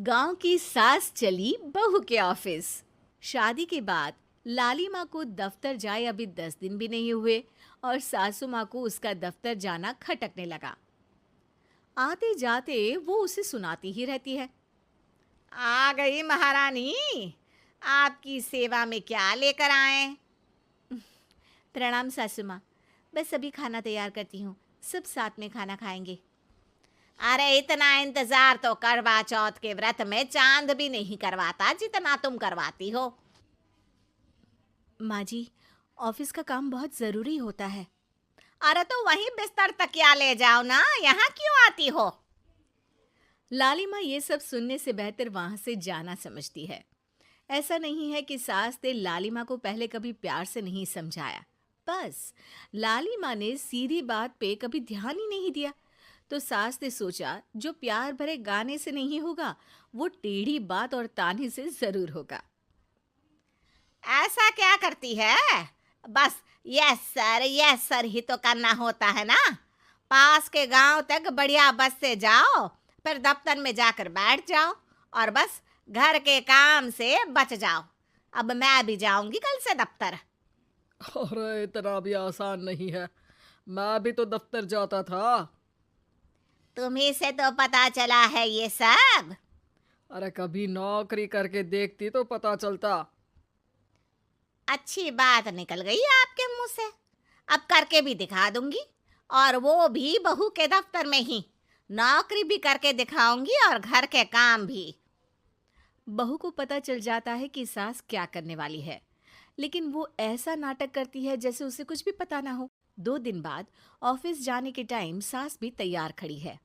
गांव की सास चली बहू के ऑफिस। शादी के बाद लाली माँ को दफ्तर जाए अभी 10 दिन भी नहीं हुए और सासू माँ को उसका दफ्तर जाना खटकने लगा। आते जाते वो उसे सुनाती ही रहती है। आ गई महारानी, आपकी सेवा में क्या लेकर आए? प्रणाम सासू माँ, बस अभी खाना तैयार करती हूँ, सब साथ में खाना खाएंगे। अरे इतना इंतजार तो करवा चौथ के व्रत में चांद भी नहीं करवाता जितना तुम करवाती हो। माँ जी, ऑफिस का काम बहुत जरूरी होता है। अरे तो वहीं बिस्तर तकिया ले जाओ ना, यहाँ क्यों आती हो? लाली माँ ये सब सुनने से बेहतर वहां से जाना समझती है। ऐसा नहीं है कि सास ने लाली माँ को पहले कभी प्यार से नहीं समझाया, बस लाली माँ ने सीधी बात पे कभी ध्यान ही नहीं दिया। तो सास ने सोचा जो प्यार भरे गाने से नहीं होगा वो टेढ़ी बात और ताने से जरूर होगा। ऐसा क्या करती है? बस यस सर ही तो करना होता है ना। पास के गांव तक बढ़िया बस से जाओ, फिर दफ्तर में जाकर बैठ जाओ और बस घर के काम से बच जाओ। अब मैं भी जाऊंगी कल से दफ्तर। अरे इतना भी आसान नहीं है। मैं भी तो दफ्तर जाता था। तुम्ही से तो पता चला है ये सब। अरे कभी नौकरी करके देखती तो पता चलता। अच्छी बात निकल गई आपके मुंह से। अब करके भी दिखा दूंगी, और वो भी बहू के दफ्तर में ही। नौकरी भी करके दिखाऊंगी और घर के काम भी। बहू को पता चल जाता है कि सास क्या करने वाली है, लेकिन वो ऐसा नाटक करती है जैसे उसे कुछ भी पता ना हो। 2 दिन बाद ऑफिस जाने के टाइम सास भी तैयार खड़ी है।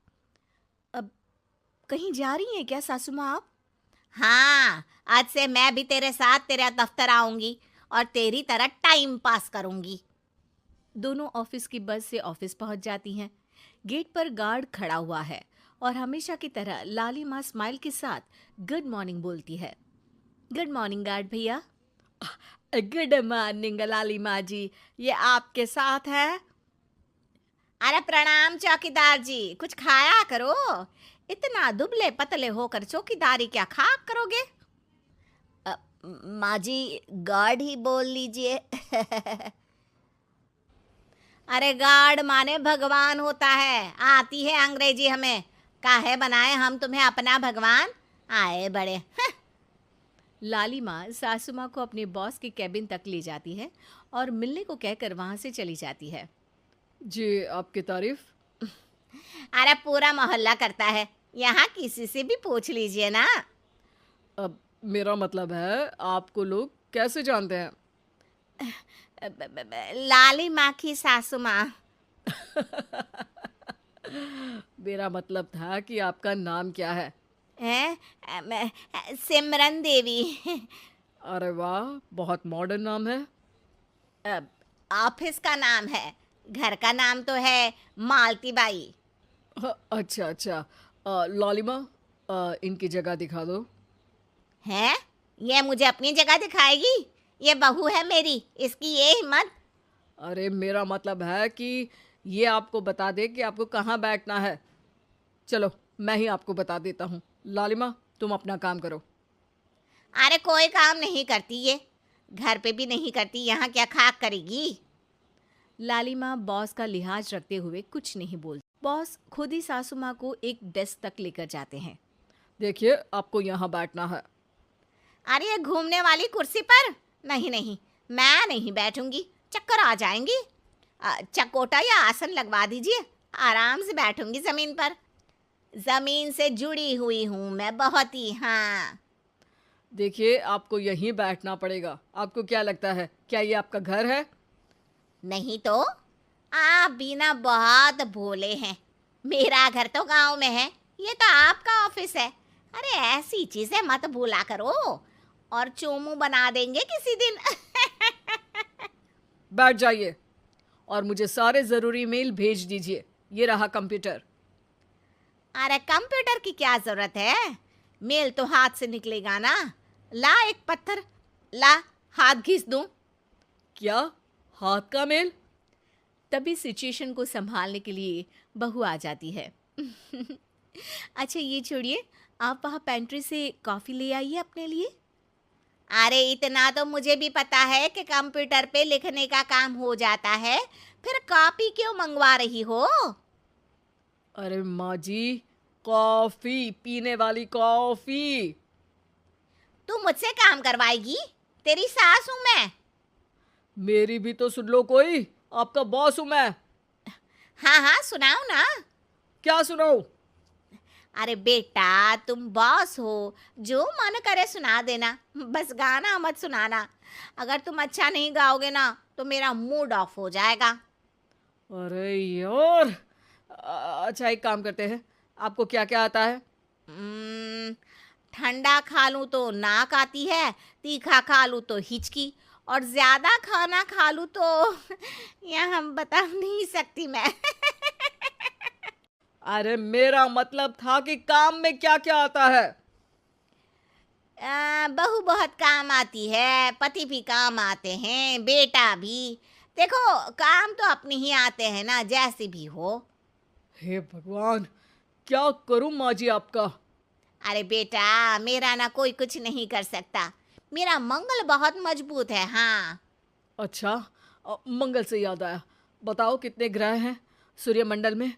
अब कहीं जा रही हैं क्या सासू माँ आप? हाँ, आज से मैं भी तेरे साथ तेरे दफ्तर आऊंगी और तेरी तरह टाइम पास करूंगी। दोनों ऑफिस की बस से ऑफिस पहुंच जाती हैं। गेट पर गार्ड खड़ा हुआ है और हमेशा की तरह लाली माँ स्माइल के साथ गुड मॉर्निंग बोलती है। गुड मॉर्निंग गार्ड भैया। गुड मॉर्निंग लाली माँ जी, ये आपके साथ है? अरे प्रणाम चौकीदार जी, कुछ खाया करो। इतना दुबले पतले होकर चौकीदारी क्या खा करोगे? माँ जी, गार्ड ही बोल लीजिए। अरे गार्ड माने भगवान होता है, आती है अंग्रेजी हमें। काहे बनाए हम तुम्हें अपना भगवान, आए बड़े। लाली माँ सासू माँ को अपने बॉस के कैबिन तक ले जाती है और मिलने को कहकर वहां से चली जाती है। जी, आपकी तारीफ। अरे पूरा मोहल्ला करता है, यहाँ किसी से भी पूछ लीजिए ना। अब मेरा मतलब है आपको लोग कैसे जानते हैं? लाली माँ की सासू माँ। मेरा मतलब था कि आपका नाम क्या है? सिमरन देवी। अरे वाह, बहुत मॉडर्न नाम है। ऑफिस का नाम है, घर का नाम तो है मालती बाई। अच्छा अच्छा। लॉलिमा, इनकी जगह दिखा दो। है? ये मुझे अपनी जगह दिखाएगी? ये बहू है मेरी, इसकी ये हिम्मत। अरे मेरा मतलब है कि ये आपको बता दे कि आपको कहाँ बैठना है। चलो मैं ही आपको बता देता हूँ। लालिमा, तुम अपना काम करो। अरे कोई काम नहीं करती ये, घर पे भी नहीं करती, यहाँ क्या खाक करेगी? लालिमा बॉस का लिहाज रखते हुए कुछ नहीं बोलती। बॉस खुद ही सासू माँ को एक डेस्क तक लेकर जाते हैं। देखिए, आपको यहाँ बैठना है। अरे ये घूमने वाली कुर्सी पर? नहीं नहीं, मैं नहीं बैठूंगी, चक्कर आ जाएंगी। चकोटा या आसन लगवा दीजिए, आराम से बैठूंगी जमीन पर। जमीन से जुड़ी हुई हूँ मैं बहुत ही। हाँ। देखिए, आपको यहीं बैठना पड़ेगा। आपको क्या लगता है, क्या ये आपका घर है? नहीं तो, आप भी ना बहुत भोले हैं। मेरा घर तो गांव में है, ये तो आपका ऑफिस है। अरे ऐसी चीजें मत भूला करो, और चोमू बना देंगे किसी दिन। बैठ जाइए और मुझे सारे ज़रूरी मेल भेज दीजिए। ये रहा कंप्यूटर। अरे कंप्यूटर की क्या जरूरत है, मेल तो हाथ से निकलेगा ना। ला एक पत्थर, ला हाथ घिस दूं। क्या? हाथ का मेल? तभी सिचुएशन को संभालने के लिए बहू आ जाती है। अच्छा ये छोड़िए, आप वहाँ पेंट्री से कॉफ़ी ले आइए अपने लिए। अरे इतना तो मुझे भी पता है कि कंप्यूटर पे लिखने का काम हो जाता है, फिर कॉपी क्यों मंगवा रही हो? अरे माँ जी, कॉफ़ी, पीने वाली कॉफ़ी। तू मुझसे काम करवाएगी? तेरी सास हूं मैं। मेरी भी तो सुन लो कोई, आपका बॉस हूँ मैं। हाँ हाँ, सुनाओ ना। क्या सुनाऊँ? अरे बेटा, तुम बॉस हो, जो मन करे सुना देना, बस गाना मत सुनाना। अगर तुम अच्छा नहीं गाओगे ना तो मेरा मूड ऑफ हो जाएगा। अरे यार, अच्छा एक काम करते हैं, आपको क्या क्या आता है? हम्म, ठंडा खा लूं तो नाक आती है, तीखा खा लूं तो हिचकी, और ज्यादा खाना खा लूं तो यह हम बता नहीं सकती मैं। अरे मेरा मतलब था कि काम में क्या क्या आता है। बहू बहुत काम आती है, पति भी काम आते हैं, बेटा भी। देखो, काम तो अपने ही आते हैं ना, जैसे भी हो। हे भगवान, क्या करूं माँ जी आपका। अरे बेटा, मेरा ना कोई कुछ नहीं कर सकता। मेरा मंगल बहुत मजबूत है। हाँ। अच्छा, मंगल से याद आया, बताओ कितने ग्रह हैं सूर्यमंडल में?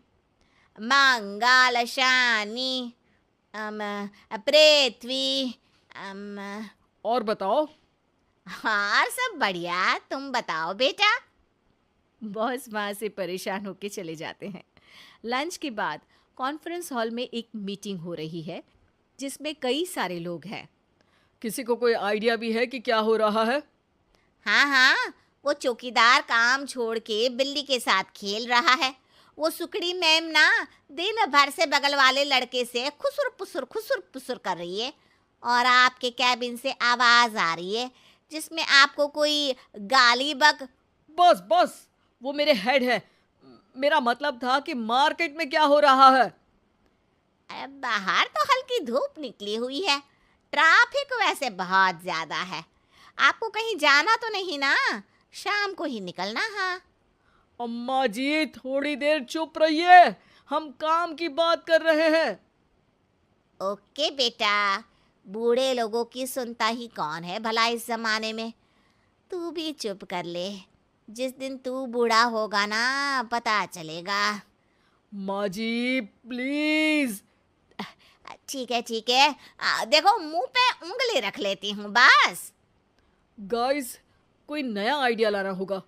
मंगल, शनि, अम, पृथ्वी, अम, और बताओ। हाँ सब बढ़िया। तुम बताओ बेटा। बॉस वहाँ से परेशान होके चले जाते हैं। लंच के बाद कॉन्फ्रेंस हॉल में एक मीटिंग हो रही है जिसमें कई सारे लोग हैं। किसी को कोई आइडिया भी है कि क्या हो रहा है? हाँ हाँ, वो चौकीदार काम छोड़ के बिल्ली के साथ खेल रहा है। वो सुकड़ी मैम ना दिन भर से बगल वाले लड़के से खुसुर पुसुर कर रही है, और आपके कैबिन से आवाज आ रही है जिसमें आपको कोई गाली बक। बस बस, वो मेरे हेड है। मेरा मतलब था कि मार्केट में क्या हो रहा है। अरे बाहर तो हल्की धूप निकली हुई है, ट्रैफिक वैसे बहुत ज्यादा है। आपको कहीं जाना तो नहीं ना? शाम को ही निकलना। हाँ। अम्मा जी थोड़ी देर चुप रहिए, हम काम की बात कर रहे हैं। ओके बेटा, बूढ़े लोगों की सुनता ही कौन है भला इस जमाने में। तू भी चुप कर ले, जिस दिन तू बूढ़ा होगा ना पता चलेगा। माँ जी प्लीज। ठीक है ठीक है, देखो मुंह पे उंगली रख लेती हूँ बस। गाइस, कोई नया आइडिया लाना होगा।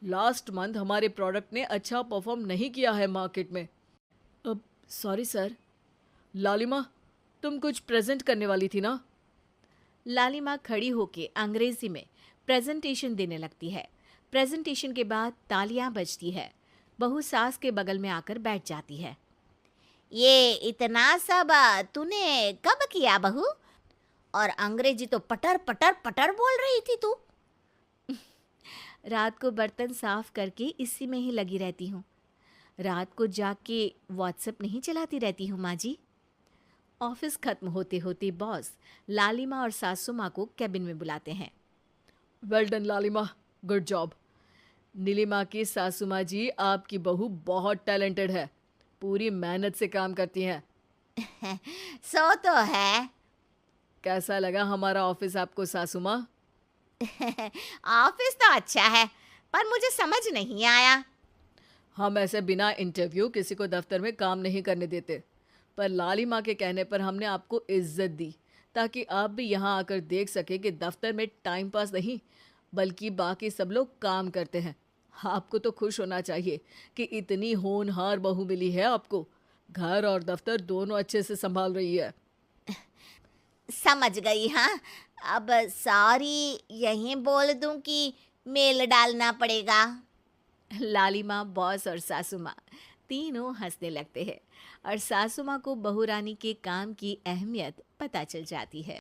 लास्ट मंथ हमारे प्रोडक्ट ने अच्छा परफॉर्म नहीं किया है मार्केट में। अब सॉरी सर। लालिमा, तुम कुछ प्रेजेंट करने वाली थी ना? लालिमा खड़ी होके अंग्रेजी में प्रेजेंटेशन देने लगती है। प्रेजेंटेशन के बाद तालियां बजती है। बहू सास के बगल में आकर बैठ जाती है। ये इतना सब तूने कब किया बहू? और अंग्रेजी तो पटर पटर पटर बोल रही थी तू। रात को बर्तन साफ करके इसी में ही लगी रहती हूँ। रात को जाग के व्हाट्सएप नहीं चलाती रहती हूँ माँ जी। ऑफिस खत्म होते होते बॉस लालिमा और सासू माँ को कैबिन में बुलाते हैं। वेल डन लालिमा, गुड जॉब। नीलिमा की सासू माँ जी, आपकी बहू बहुत टैलेंटेड है, पूरी मेहनत से काम करती हैं। सो तो है। कैसा लगा हमारा ऑफिस आपको सासू माँ? ऑफिस तो अच्छा है, पर मुझे समझ नहीं आया। हम ऐसे बिना इंटरव्यू किसी को दफ्तर में काम नहीं करने देते, पर लालिमा के कहने पर हमने आपको इज्जत दी ताकि आप भी यहाँ आकर देख सके कि दफ्तर में टाइम पास नहीं बल्कि बाकी सब लोग काम करते हैं। आपको तो खुश होना चाहिए कि इतनी होनहार बहू मिली है आपको। घर और दफ्तर दोनों अच्छे से संभाल रही है। समझ गई। हाँ, अब सॉरी यहीं बोल दूं कि मेल डालना पड़ेगा? लालिमा, बॉस और सासू माँ तीनों हंसने लगते हैं और सासू माँ को बहू रानी के काम की अहमियत पता चल जाती है।